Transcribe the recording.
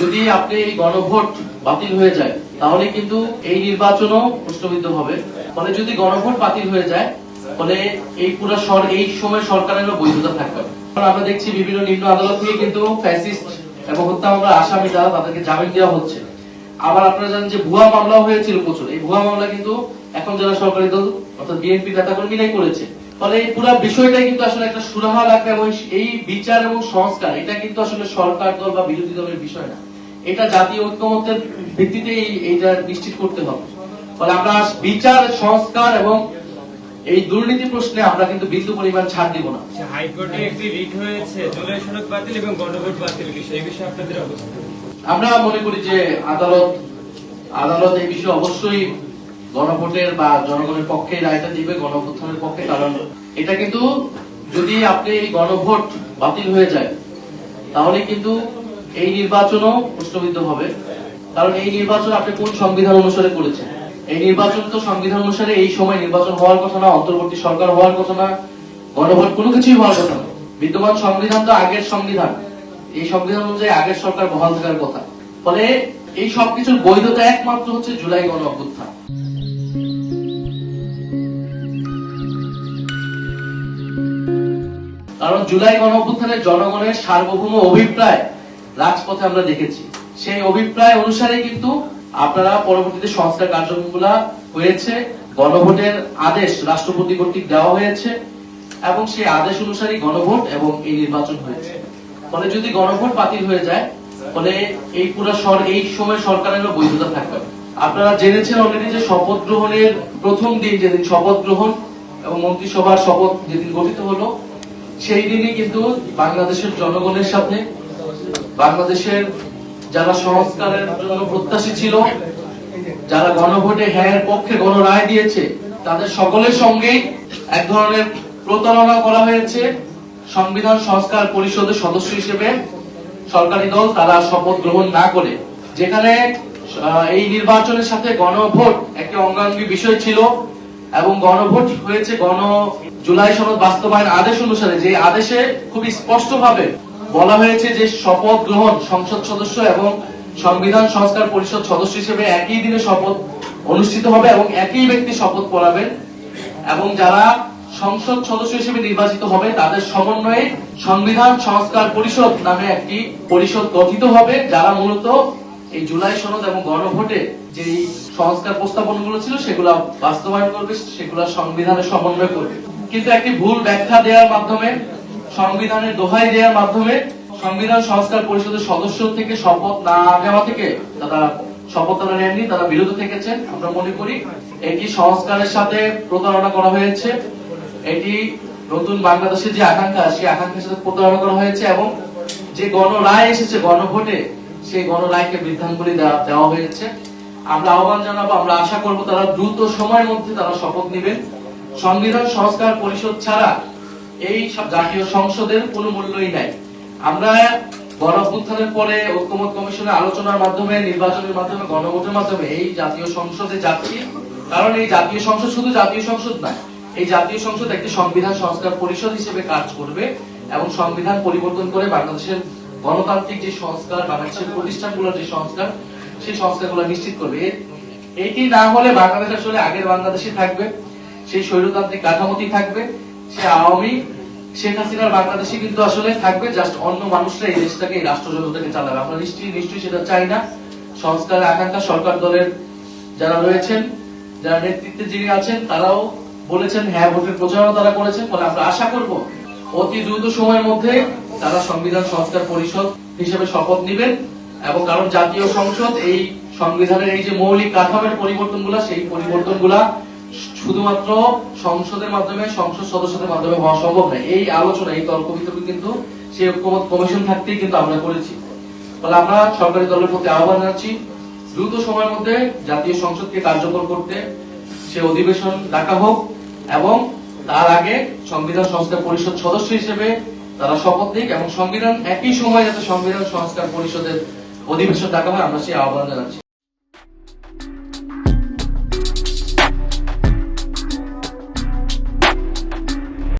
যদি আপনি এই গণভোট বাতিল হয়ে যায় তাহলে কিন্তু এই নির্বাচনও প্রশ্নবিদ্ধ হবে। ফলে যদি গণভোট বাতিল হয়ে যায় ফলে এই পুরো এই সময় সরকারেরও বৈধতা থাকবে। আমরা দেখছি বিভিন্ন নিম্ন আদালত থেকে কিন্তু ফ্যাসিস্ট এবং হত্যা মামলার আসামি যারা তাদেরকে জামিন দেওয়া হচ্ছে। আবার আপনারা জানেন যে ভুয়া মামলাও হয়েছিল প্রচুর। এই ভুয়া মামলা কিন্তু এখন যারা সরকারি দল অর্থাৎ বিএনপি নেতাকর্মীরাই করেছে। ফলে এই পুরো বিষয়টাই কিন্তু আসলে একটা সুরাহা লাগবে এবং এই বিচার এবং সংস্কার এটা কিন্তু আসলে সরকার দল বা বিরোধী দলের বিষয় না, এটা জাতীয় ঐক্যমত্যের ভিত্তিতে এইটা নিশ্চিত করতে হবে। ফলে আমরা বিচার সংস্কার এবং এই দুর্নীতি প্রশ্নে আমরা কিন্তু বিন্দু পরিমাণ ছাড় দিব না। হাইকোর্টে একটি রিট হয়েছে জুলাই সনদ বাতিল এবং গণভোট বাতিল বিষয়ে, এই বিষয়ে আপনাদের অবস্থা? আমরা মনে করি যে আদালত এই বিষয়ে অবশ্যই গণভোটের বা জনগণের পক্ষে রায়টা দিবে, গণঅভ্যুত্থানের পক্ষে। কারণ এটা কিন্তু যদি আপনি এই গণভোট বাতিল হয়ে যায় তাহলে কিন্তু এই নির্বাচনও প্রশ্নবিদ্ধ হবে। কারণ এই নির্বাচন আপনি কোন সংবিধান অনুসারে করেছেন? এই নির্বাচন তো সংবিধান অনুসারে এই সময় নির্বাচন হওয়ার কথা না, অন্তর্বর্তী সরকার হওয়ার কথা না, গণভোট কোনো কিছুই হওয়ার কথা না। বিদ্যমান সংবিধান তো আগের সংবিধান, এই সংবিধান অনুযায়ী আগের সরকার বহাল থাকার কথা। ফলে এই সবকিছুর বৈধতা একমাত্র হচ্ছে জুলাই গণঅভ্যুত্থান। কারণ জুলাই গণঅভ্যুত্থানের জনগণের সার্বভৌম অভিপ্রায় রাজপথে আমরা দেখেছি। সেই অভিপ্রায় অনুসারে কিন্তু আপনারা পরবর্তীতে সংস্কার কার্যক্রমগুলো হয়েছে, গণভোটের আদেশ রাষ্ট্রপতি কর্তৃক দেওয়া হয়েছে এবং সেই আদেশ অনুসারে গণভোট এবং এই নির্বাচন হয়েছে। ফলে যদি গণভোট বাতিল হয়ে যায় ফলে এই পুরো এই সময় সরকারেরও বৈধতা থাকবে। আপনারা জেনেছেন অলরেডি যে শপথ গ্রহণের প্রথম দিন যেদিন শপথ গ্রহণ এবং মন্ত্রিসভার শপথ যেদিন গঠিত হলো সেই দিনই কিন্তু বাংলাদেশের জনগণের সাথে বাংলাদেশের যারা সংস্কারের জন্য প্রত্যাশী ছিল, যারা গণভোটে হ্যাঁ পক্ষে গণরায় দিয়েছে, তাদের সকলের সঙ্গেই এক ধরনের প্রতারণা করা হয়েছে। সংবিধান সংস্কার পরিষদের সদস্য হিসেবে সরকারি দল তারা শপথ গ্রহণ না করে, যেখানে এই নির্বাচনের সাথে গণভোট একটি অঙ্গাঙ্গী বিষয় ছিল এবং গণভোট হয়েছে জুলাই সনদ বাস্তবায়ন আদেশ অনুসারে, যে আদেশে খুবই স্পষ্টভাবে বলা হয়েছে যে শপথ গ্রহণ সংসদ সদস্য এবং সংবিধান সংস্কার পরিষদ সদস্য হিসেবে একই দিনে শপথ অনুষ্ঠিত হবে এবং একই ব্যক্তি শপথ পড়াবেন এবং যারা সংসদ সদস্য হিসেবে নির্বাচিত হবে তাদের সমন্বয়ে সংবিধান সংস্কার পরিষদ নামে একটি পরিষদ গঠিত হবে, যারা মূলত এই জুলাই সনদ এবং গণভোটে যে সংস্কার প্রস্তাবনাগুলো ছিল সেগুলো বাস্তবায়ন করবে, সেগুলো সংবিধানের সমন্বয় করবে। কিন্তু একটি ভুল ব্যাখ্যা দেওয়ার মাধ্যমে, সংবিধানের দোহাই দেওয়ার মাধ্যমে সংবিধান সংস্কার পরিষদের সদস্য থেকে শপথ না নেওয়া থেকে শপথ তারা নেননি, তারা বিরত থেকেছেন। আমরা মনে করি এটি সংস্কারের সাথে প্রতারণা করা হয়েছে, এটি নতুন বাংলাদেশের যে আকাঙ্ক্ষা সেই আকাঙ্ক্ষার সাথে প্রতারণা করা হয়েছে এবং যে গণরায় এসেছে গণভোটে সেই গণরায়কে বৃদ্ধাঙ্গুলি দেওয়া হয়েছে। আমরা আহ্বান জানাবো, আমরা আশা করব তারা দ্রুত সময়ের মধ্যে তারা শপথ নেবেন। সংবিধান সংস্কার পরিষদ ছাড়া এই জাতীয় সংসদের কোনো মূল্যই নাই। আমরা গণঅভ্যুত্থানের পরে ঐক্যমত্য কমিশনের আলোচনার মাধ্যমে, নির্বাচনের মাধ্যমে, গণভোটের মাধ্যমে এই জাতীয় সংসদে যাচ্ছি। কারণ এই জাতীয় সংসদ শুধু জাতীয় সংসদ নয়, এই জাতীয় সংসদ একটি সংবিধান সংস্কার পরিষদ হিসেবে কাজ করবে এবং সংবিধান পরিবর্তন করে বাংলাদেশের গণতান্ত্রিক যে সংস্কার, বাংলাদেশের প্রতিষ্ঠানগুলোর যে সংস্কার, সেই সংস্কারগুলো নিশ্চিত করবে। এটি না হলে বাংলাদেশ আসলে আগের বাংলাদেশই থাকবে, সেই স্বৈরতান্ত্রিক কাঠামোটি থাকবে, সে আওয়ামী শেখ হাসিনার বাংলাদেশই কিন্তু আসলে থাকবে, জাস্ট অন্য মানুষরা এই দেশটাকে, এই রাষ্ট্রযন্ত্রটাকে চালাবে। আমরা নিশ্চয়ই সেটা চাই না। সংস্কারের আকাঙ্ক্ষা সরকার দলের যারা রয়েছেন, যারা নেতৃত্বে যিনি আছেন, তারাও বলেছেন হ্যাঁ ভোটের প্রচারণা তারা করেছেন। ফলে আমরা আশা করব অতি দ্রুত সময়ের মধ্যে তারা সংবিধান সংস্কার পরিষদ হিসেবে শপথ নেবেন এবং কারণ জাতীয় সংসদ এই সংবিধানের এই যে মৌলিক কাঠামোর পরিবর্তনগুলা, সেই পরিবর্তনগুলা শুধুমাত্র সংসদের মাধ্যমে, সংসদ সদস্যদের মাধ্যমে হওয়া সম্ভব নয়। এই আলোচনা, এই তর্ক বিতর্ক কিন্তু সেই ঐক্যমত কমিশন থাকতেই কিন্তু আমরা করেছি। ফলে আমরা সরকারি দলের প্রতি আহ্বান জানাচ্ছি দ্রুত সময়ের মধ্যে জাতীয় সংসদকে কার্যকর করতে সে অধিবেশন ডাকা হোক এবং তার আগে সংবিধান সংস্কার পরিষদ সদস্য হিসেবে তারা শপথ নিক এবং সংবিধান একই সময় যাতে সংবিধান সংস্কার পরিষদের অধিবেশন ডাকা হয় আমরা সেই আহ্বান জানাচ্ছি।